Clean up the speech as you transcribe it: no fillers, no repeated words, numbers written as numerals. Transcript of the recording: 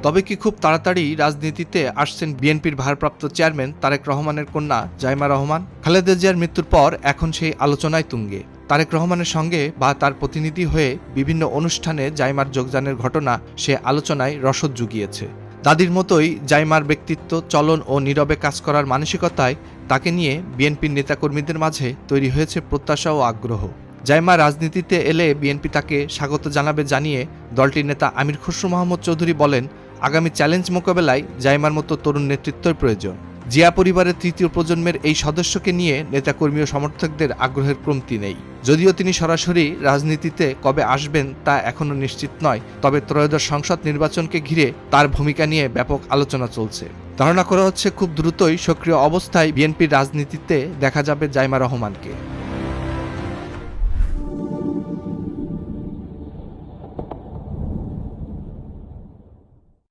তবে কি খুব তাড়াতাড়ি রাজনীতিতে আসছেন বিএনপির ভারপ্রাপ্ত চেয়ারম্যান তারেক রহমানের কন্যা জাইমা রহমান? খালেদা জিয়ার মৃত্যুর পর এখন সেই আলোচনায় তুঙ্গে। তারেক রহমানের সঙ্গে বা তার প্রতিনিধি হয়ে বিভিন্ন অনুষ্ঠানে জাইমার যোগদানের ঘটনা সে আলোচনায় রসদ জুগিয়েছে। দাদির মতোই জাইমার ব্যক্তিত্ব, চলন ও নীরবে কাজ করার মানসিকতায় তাকে নিয়ে বিএনপির নেতাকর্মীদের মাঝে তৈরি হয়েছে প্রত্যাশা ও আগ্রহ। জাইমা রাজনীতিতে এলে বিএনপি তাকে স্বাগত জানাবে জানিয়ে দলটির নেতা আমির খসরু মাহমুদ চৌধুরী বলেন, আগামী চ্যালেঞ্জ মোকাবেলায় জাইমার মতো তরুণ নেতৃত্বের প্রয়োজন। জিয়া পরিবারের তৃতীয় প্রজন্মের এই সদস্যকে নিয়ে নেতাকর্মী ও সমর্থকদের আগ্রহের কমতি নেই। যদিও তিনি সরাসরি রাজনীতিতে কবে আসবেন তা এখনও নিশ্চিত নয়, তবে ত্রয়োদশ সংসদ নির্বাচনকে ঘিরে তার ভূমিকা নিয়ে ব্যাপক আলোচনা চলছে। ধারণা করা হচ্ছে খুব দ্রুতই সক্রিয় অবস্থায় বিএনপির রাজনীতিতে দেখা যাবে জাইমা রহমানকে।